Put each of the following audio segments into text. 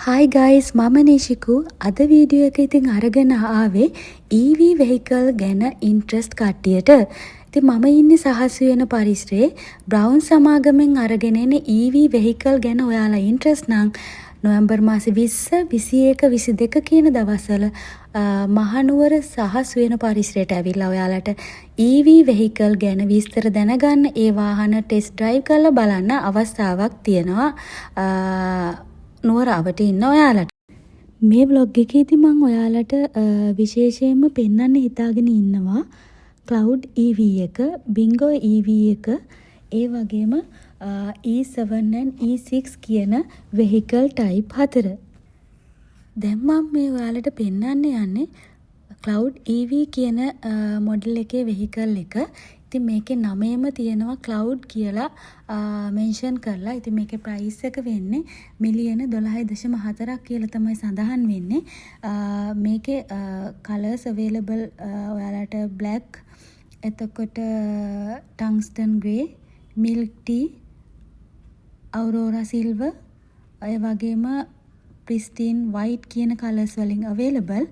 Hi guys, මම නිෂිකු අද video එක ඉතින් අරගෙන ආවේ EV vehicle ගැන ඉන්ට්‍රස්ට් කට්ටියට. ඉතින් මම ඉන්නේ සහසු වෙන පරිසරයේ බ්‍රවුන් සමාගමෙන් අරගෙන එන EV vehicle ගැන ඔයාලා ඉන්ට්‍රස්ට් නම් නොවැම්බර් මාසේ 20, 21, 22 කියන දවස්වල මහනුවර සහසු වෙන පරිසරයට ඇවිල්ලා ඔයාලට EV vehicle ගැන විස්තර දැනගන්න, ඒ වාහන ටෙස්ට් ඩ්‍රයිව් කරලා බලන්න අවස්ථාවක් තියෙනවා. නුවර අවට ඉන්න ඔයාලට. මේ vlog එකේදී මම ඔයාලට විශේෂයෙන්ම පෙන්වන්න හිතාගෙන ඉන්නවා Cloud EV එක, Bingo EV එක, ඒ වගේම E7 and E6 කියන vehicle type 4. දැන් මම මේ ඔයාලට පෙන්වන්න යන්නේ Cloud EV කියන මොඩල් එකේ vehicle එක. ඉතින් මේකේ නමේම තියෙනවා Cloud කියලා මෙන්ෂන් කරලා. ඉතින් මේකේ ප්‍රයිස් එක වෙන්නේ මිලියන 12.4ක් කියලා තමයි සඳහන් වෙන්නේ. මේකේ කලර්ස් අවైలබල් ඔයාලට black, එතකොට tungsten grey, milk tea, aurora silver, ඒ වගේම pristine white කියන කලර්ස් වලින් අවైలබල්.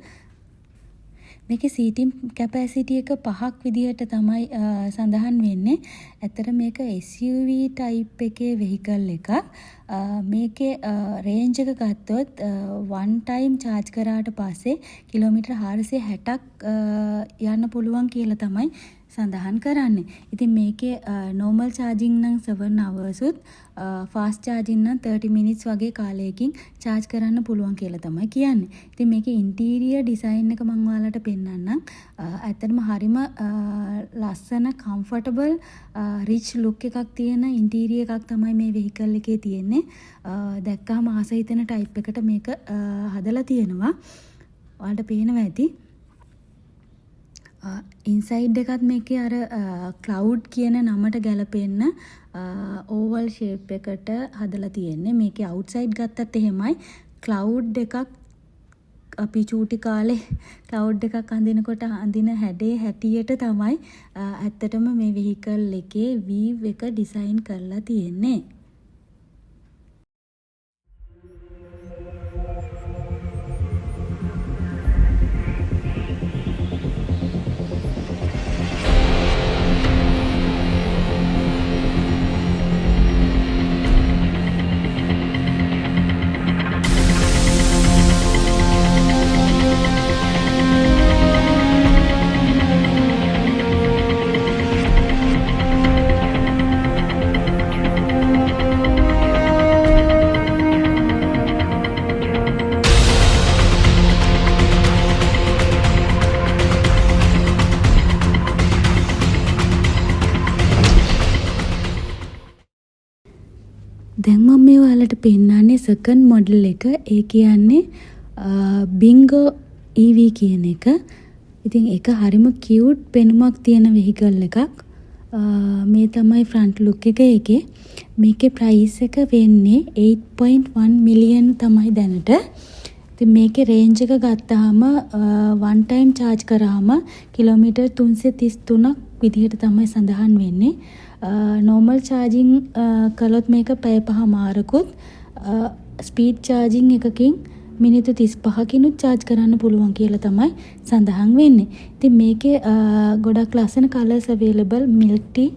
මේකේ සීටින් කැපැසිටි එක 5ක් විදිහට තමයි සඳහන් වෙන්නේ. ඇත්තට මේක SUV type එකේ vehicle එකක්. මේකේ range එක ගත්තොත් one time charge කරාට පස්සේ කිලෝමීටර් 460ක් යන්න පුළුවන් කියලා තමයි සඳහන් කරන්නේ. ඉතින් මේකේ normal charging නම් 7 hours උත් fast charging නම් 30 minutes වගේ කාලයකින් charge කරන්න පුළුවන් කියලා තමයි කියන්නේ. ඉතින් මේකේ interior design එක මම ඔයාලට පෙන්නන්නම්. ඇත්තටම හරිම ලස්සන comfortable rich look එකක් තියෙන interior එකක් තමයි මේ vehicle එකේ තියෙන්නේ. දැක්කම ආස හිතෙන type එකට මේක හදලා තියෙනවා. ඔයාලට පේනවා ඇති. ඉන්සයිඩ් එකත් මේකේ අර Cloud කියන නමට ගැලපෙන්න ඕවල් ෂේප් එකට හදලා තියෙන්නේ. මේකේ අවුට්සයිඩ් ගත්තත් එහෙමයි. Cloud එකක් අපි චූටි කාලේ Cloud එකක් අඳිනකොට අඳින හැටියට තමයි ඇත්තටම මේ vehicle එකේ වීව් එක ඩිසයින් කරලා තියෙන්නේ. දැන් මම මේ ඔයාලට පෙන්නන්නේ second model එක. ඒ කියන්නේ Bingo EV කියන එක. ඉතින් ඒක හරිම cute පෙනුමක් තියෙන vehicle එකක්. මේ තමයි front look එක එකේ. මේකේ price එක වෙන්නේ 8.1 million තමයි දැනට. ඉතින් මේකේ range එක ගත්තාම one time charge කරාම කිලෝමීටර් 333ක් විදිහට තමයි සඳහන් වෙන්නේ. normal charging කළොත් මේක පැය 5මාරකුත් speed charging එකකින් මිනිත්තු 35කිනුත් charge කරන්න පුළුවන් කියලා තමයි සඳහන් වෙන්නේ. ඉතින් මේකේ ගොඩක් ලස්සන colours available, milk tea,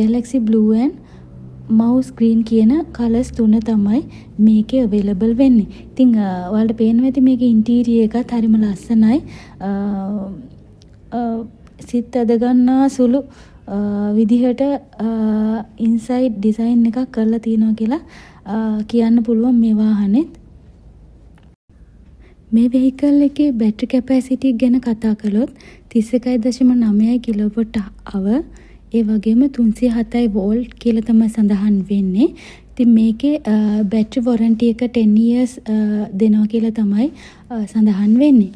galaxy blue and mouse green කියන colours තුන තමයි මේකේ available වෙන්නේ. ඉතින් ඔයාලට පේනවා ඇති මේකේ interior එකත් හරිම ලස්සනයි. සිත් අද ගන්නා සුළු විදිහට ඉන්සයිඩ් ඩිසයින් එකක් කරලා තියෙනවා කියලා කියන්න පුළුවන් මේ වාහනේත්. මේ vehicle එකේ බැටරි කැපැසිටි ගැන කතා කළොත් 31.9 කිලෝවොට් hour, ඒ වගේම 307 වෝල්ට් කියලා තමයි සඳහන් වෙන්නේ. ඉතින් මේකේ බැටරි වොරන්ටි එක 10 years දෙනවා කියලා තමයි සඳහන් වෙන්නේ.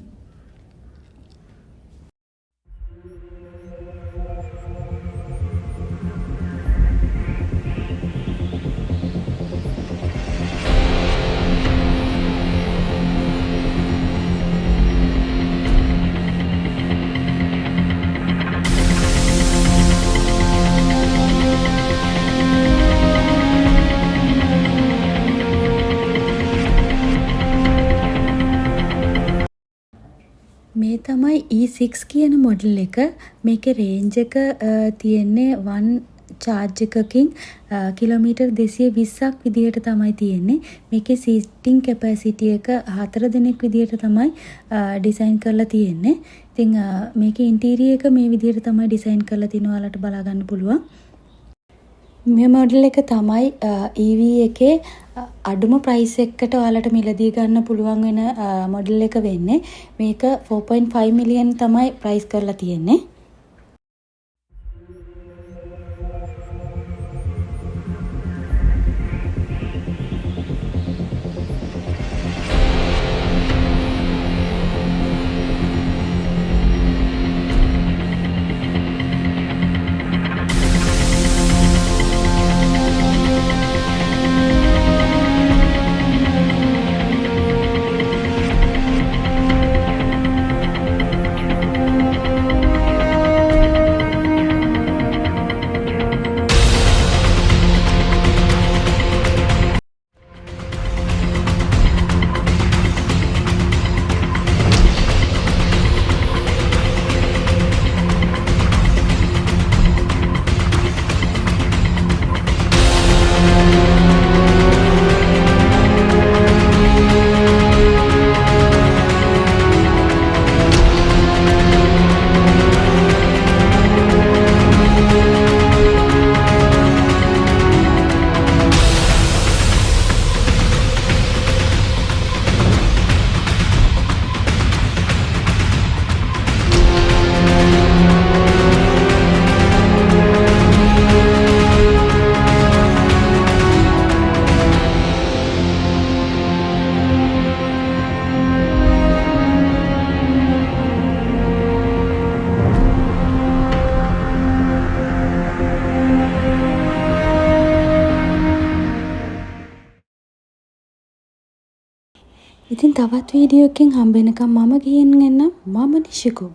තමයි E6 කියන මොඩල් එක. මේකේ රේන්ජ් එක තියෙන්නේ 1 චාර්ජ් එකකින් කිලෝමීටර් 220ක් විදියට තමයි තියෙන්නේ. මේකේ සීටින් කැපැසිටි එක 4 දෙනෙක් විදියට තමයි ඩිසයින් කරලා තියෙන්නේ. ඉතින් මේකේ ඉන්ටීරියර් එක මේ විදියට තමයි ඩිසයින් කරලා තිනවා. ඔයාලට බලා ගන්න පුළුවන්. මේ මොඩල් එක තමයි EV එකේ අඩුම ප්‍රයිස් එකකට ඔයාලට මිලදී ගන්න පුළුවන් වෙන මොඩල් එක වෙන්නේ. මේක 4.5 මිලියන් තමයි ප්‍රයිස් කරලා තියෙන්නේ. ඉතින් තවත් වීඩියෝ එකකින් හම්බ වෙනකම් මම ගිහින් එන්නම්. මම නිෂිකෝ.